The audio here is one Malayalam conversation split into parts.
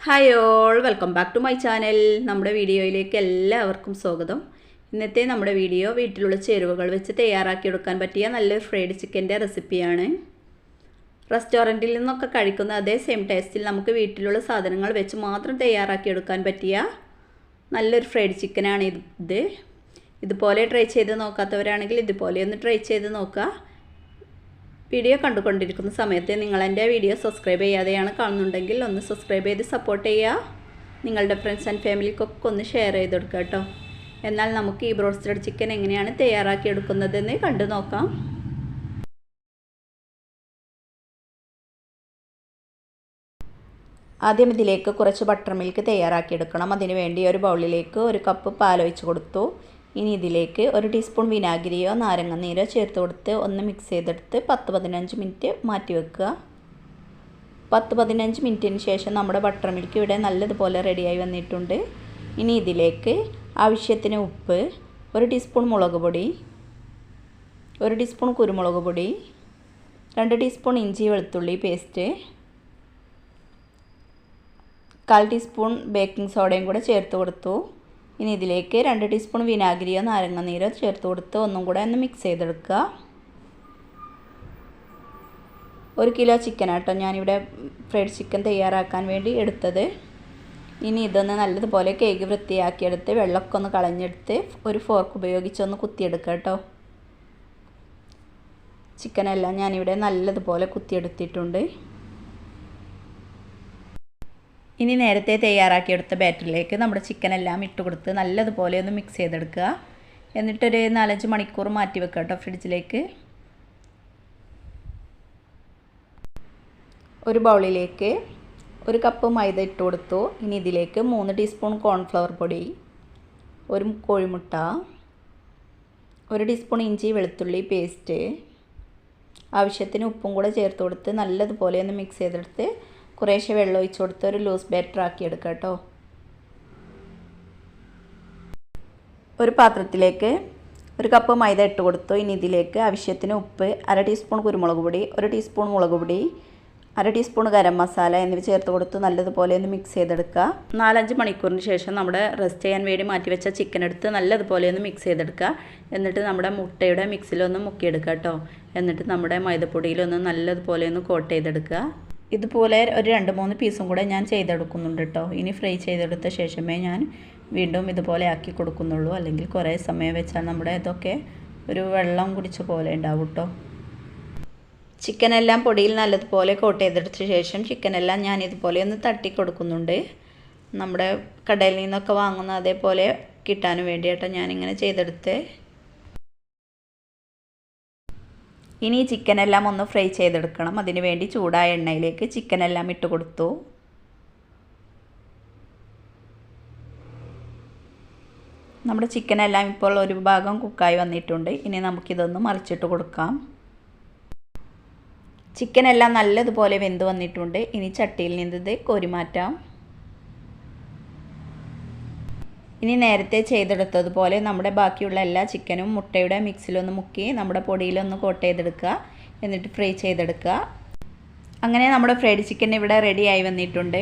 Hi all, welcome back to my channel. നമ്മുടെ വീഡിയോയിലേക്ക് എല്ലാവർക്കും സ്വാഗതം. ഇന്നത്തെ നമ്മുടെ വീഡിയോ വീട്ടിലുള്ള ചേരുവകൾ വെച്ച് തയ്യാറാക്കിയെടുക്കാൻ പറ്റിയ നല്ലൊരു ഫ്രൈഡ് ചിക്കൻ്റെ റെസിപ്പിയാണ്. റെസ്റ്റോറൻറ്റിൽ നിന്നൊക്കെ കഴിക്കുന്ന അതേ സെയിം ടേസ്റ്റിൽ നമുക്ക് വീട്ടിലുള്ള സാധനങ്ങൾ വെച്ച് മാത്രം തയ്യാറാക്കിയെടുക്കാൻ പറ്റിയ നല്ലൊരു ഫ്രൈഡ് ചിക്കനാണ് ഇത്. ഇതുപോലെ ട്രൈ ചെയ്ത് നോക്കാത്തവരാണെങ്കിൽ ഇതുപോലെ ഒന്ന് ട്രൈ ചെയ്ത് നോക്കുക. വീഡിയോ കണ്ടുകൊണ്ടിരിക്കുന്ന സമയത്ത് നിങ്ങൾ എൻ്റെ വീഡിയോ സബ്സ്ക്രൈബ് ചെയ്യാതെയാണ് കാണുന്നുണ്ടെങ്കിൽ ഒന്ന് സബ്സ്ക്രൈബ് ചെയ്ത് സപ്പോർട്ട് ചെയ്യുക. നിങ്ങളുടെ ഫ്രണ്ട്സ് ആൻഡ് ഫാമിലിക്കൊക്കെ ഒന്ന് ഷെയർ ചെയ്ത് കൊടുക്കുക കേട്ടോ. എന്നാൽ നമുക്ക് ഈ ബ്രോസ്റ്റഡ് ചിക്കൻ എങ്ങനെയാണ് തയ്യാറാക്കിയെടുക്കുന്നതെന്ന് കണ്ടു നോക്കാം. ആദ്യം ഇതിലേക്ക് കുറച്ച് ബട്ടർ മിൽക്ക് തയ്യാറാക്കിയെടുക്കണം. അതിന് വേണ്ടി ഒരു ബൗളിലേക്ക് 1 കപ്പ് പാലൊഴിച്ച് കൊടുത്തു. ഇനി ഇതിലേക്ക് 1 ടീസ്പൂൺ വിനാഗിരിയോ നാരങ്ങനീരോ ചേർത്ത് കൊടുത്ത് ഒന്ന് മിക്സ് ചെയ്തെടുത്ത് 10-15 മിനിറ്റ് മാറ്റി വെക്കുക. 10-15 മിനിറ്റിന് ശേഷം നമ്മുടെ ബട്ടർ മിൽക്ക് ഇവിടെ നല്ലതുപോലെ റെഡിയായി വന്നിട്ടുണ്ട്. ഇനി ഇതിലേക്ക് ആവശ്യത്തിന് ഉപ്പ്, 1 ടീസ്പൂൺ മുളക് പൊടി, 1 ടീസ്പൂൺ കുരുമുളക് പൊടി, 2 ടീസ്പൂൺ ഇഞ്ചി വെളുത്തുള്ളി പേസ്റ്റ്, 1/4 ടീസ്പൂൺ ബേക്കിംഗ് സോഡയും കൂടെ ചേർത്ത് കൊടുത്തു. ഇനി ഇതിലേക്ക് 2 ടീസ്പൂൺ വിനാഗിരിയോ നാരങ്ങനീരോ ചേർത്ത് കൊടുത്ത് ഒന്നും കൂടെ ഒന്ന് മിക്സ് ചെയ്തെടുക്കുക. 1 കിലോ ചിക്കനാട്ടോ ഞാനിവിടെ ഫ്രൈഡ് ചിക്കൻ തയ്യാറാക്കാൻ വേണ്ടി എടുത്തത്. ഇനി ഇതൊന്ന് നല്ലതുപോലെ കഴുകി വൃത്തിയാക്കിയെടുത്ത് വെള്ളമൊക്കെ ഒന്ന് കളഞ്ഞെടുത്ത് ഒരു ഫോർക്ക് ഉപയോഗിച്ചൊന്ന് കുത്തിയെടുക്കുക കേട്ടോ. ചിക്കനെല്ലാം ഞാനിവിടെ നല്ലതുപോലെ കുത്തിയെടുത്തിട്ടുണ്ട്. ഇനി നേരത്തെ തയ്യാറാക്കിയെടുത്ത ബാറ്ററിലേക്ക് നമ്മുടെ ചിക്കനെല്ലാം ഇട്ട് കൊടുത്ത് നല്ലതുപോലെ ഒന്ന് മിക്സ് ചെയ്തെടുക്കുക. എന്നിട്ടൊരു 4-5 മണിക്കൂർ മാറ്റി വെക്കുക കേട്ടോ ഫ്രിഡ്ജിലേക്ക്. ഒരു ബൗളിലേക്ക് 1 കപ്പ് മൈദ ഇട്ട് കൊടുത്തു. ഇനി ഇതിലേക്ക് 3 ടീസ്പൂൺ കോൺഫ്ലവർ പൊടി, 1 കോഴിമുട്ട, 1 ടീസ്പൂൺ ഇഞ്ചി വെളുത്തുള്ളി പേസ്റ്റ്, ആവശ്യത്തിന് ഉപ്പും കൂടെ ചേർത്ത് കൊടുത്ത് നല്ലതുപോലെ ഒന്ന് മിക്സ് ചെയ്തെടുത്ത് കുറേശ്ശെ വെള്ളം ഒഴിച്ച് കൊടുത്ത് ഒരു ലൂസ് ബാറ്റർ ആക്കി എടുക്കുക കേട്ടോ. ഒരു പാത്രത്തിലേക്ക് 1 കപ്പ് മൈദ ഇട്ട് കൊടുത്തു. ഇനി ഇതിലേക്ക് ആവശ്യത്തിന് ഉപ്പ്, 1/2 ടീസ്പൂൺ കുരുമുളക് പൊടി, 1 ടീസ്പൂൺ മുളക് പൊടി, 1/2 ടീസ്പൂൺ ഗരം മസാല എന്നിവ ചേർത്ത് കൊടുത്ത് നല്ലതുപോലെ ഒന്ന് മിക്സ് ചെയ്തെടുക്കുക. 4-5 മണിക്കൂറിന് ശേഷം നമ്മുടെ റെസ്റ്റ് ചെയ്യാൻ വേണ്ടി മാറ്റിവെച്ച ചിക്കൻ എടുത്ത് നല്ലതുപോലെ ഒന്ന് മിക്സ് ചെയ്തെടുക്കുക. എന്നിട്ട് നമ്മുടെ മുട്ടയുടെ മിക്സിലൊന്ന് മുക്കിയെടുക്കുക കേട്ടോ. എന്നിട്ട് നമ്മുടെ മൈദപ്പൊടിയിലൊന്ന് നല്ലതുപോലെ ഒന്ന് കോട്ട് ചെയ്തെടുക്കുക. ഇതുപോലെ ഒരു 2-3 പീസും കൂടെ ഞാൻ ചെയ്തെടുക്കുന്നുണ്ട് കേട്ടോ. ഇനി ഫ്രൈ ചെയ്തെടുത്ത ശേഷമേ ഞാൻ വീണ്ടും ഇതുപോലെ ആക്കി കൊടുക്കുന്നുള്ളൂ. അല്ലെങ്കിൽ കുറേ സമയം വെച്ചാൽ നമ്മുടെ ഇതൊക്കെ ഒരു വെള്ളം കുടിച്ച പോലെ ഉണ്ടാവും കേട്ടോ. ചിക്കനെല്ലാം പൊടിയിൽ നല്ലതുപോലെ കോട്ട് ചെയ്തെടുത്ത ശേഷം ചിക്കനെല്ലാം ഞാൻ ഇതുപോലെ ഒന്ന് തട്ടി കൊടുക്കുന്നുണ്ട്. നമ്മുടെ കടയിൽ നിന്നൊക്കെ വാങ്ങുന്ന അതേപോലെ കിട്ടാനും വേണ്ടിയിട്ടോ ഞാനിങ്ങനെ ചെയ്തെടുത്ത്. ഇനി ചിക്കനെല്ലാം ഒന്ന് ഫ്രൈ ചെയ്തെടുക്കണം. അതിന് വേണ്ടി ചൂടായ എണ്ണയിലേക്ക് ചിക്കനെല്ലാം ഇട്ട് കൊടുത്തു. നമ്മുടെ ചിക്കനെല്ലാം ഇപ്പോൾ ഒരു ഭാഗം കുക്കായി വന്നിട്ടുണ്ട്. ഇനി നമുക്കിതൊന്ന് മറിച്ചിട്ട് കൊടുക്കാം. ചിക്കനെല്ലാം നല്ലതുപോലെ വെന്ത് വന്നിട്ടുണ്ട്. ഇനി ചട്ടിയിൽ നിന്ന് കോരി മാറ്റാം. ഇനി നേരത്തെ ചെയ്തെടുത്തതുപോലെ നമ്മുടെ ബാക്കിയുള്ള എല്ലാ ചിക്കനും മുട്ടയുടെ മിക്സിലൊന്ന് മുക്കി നമ്മുടെ പൊടിയിലൊന്ന് കോട്ട് ചെയ്തെടുക്കുക. എന്നിട്ട് ഫ്രൈ ചെയ്തെടുക്കുക. അങ്ങനെ നമ്മുടെ ഫ്രൈഡ് ചിക്കൻ ഇവിടെ റെഡിയായി വന്നിട്ടുണ്ട്.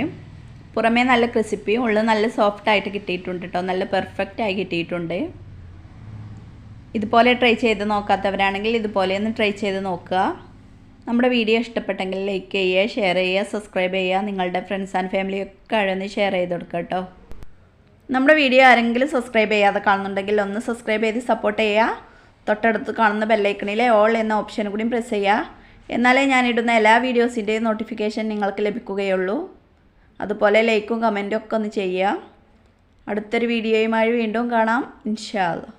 പുറമേ നല്ല ക്രിസ്പിയും ഉള്ളിൽ നല്ല സോഫ്റ്റായിട്ട് കിട്ടിയിട്ടുണ്ട് കേട്ടോ. നല്ല പെർഫെക്റ്റ് ആയി കിട്ടിയിട്ടുണ്ട്. ഇതുപോലെ ട്രൈ ചെയ്ത് നോക്കാത്തവരാണെങ്കിൽ ഇതുപോലെ ഒന്ന് ട്രൈ ചെയ്ത് നോക്കുക. നമ്മുടെ വീഡിയോ ഇഷ്ടപ്പെട്ടെങ്കിൽ ലൈക്ക് ചെയ്യുക, ഷെയർ ചെയ്യുക, സബ്സ്ക്രൈബ് ചെയ്യുക. നിങ്ങളുടെ ഫ്രണ്ട്സ് ആൻഡ് ഫാമിലിയൊക്കെ ഒന്ന് ഷെയർ ചെയ്ത് കൊടുക്കുക കേട്ടോ. നമ്മുടെ വീഡിയോ ആരെങ്കിലും സബ്സ്ക്രൈബ് ചെയ്യാതെ കാണുന്നുണ്ടെങ്കിൽ ഒന്ന് സബ്സ്ക്രൈബ് ചെയ്ത് സപ്പോർട്ട് ചെയ്യുക. തൊട്ടടുത്ത് കാണുന്ന ബെല്ലൈക്കണിലെ ഓൾ എന്ന ഓപ്ഷൻ കൂടി പ്രസ് ചെയ്യുക. എന്നാലേ ഞാനിടുന്ന എല്ലാ വീഡിയോസിൻ്റെയും നോട്ടിഫിക്കേഷൻ നിങ്ങൾക്ക് ലഭിക്കുകയുള്ളൂ. അതുപോലെ ലൈക്കും കമൻറ്റും ഒക്കെ ഒന്ന് ചെയ്യുക. അടുത്തൊരു വീഡിയോയുമായി വീണ്ടും കാണാം ഇൻഷാ അല്ലാഹ്.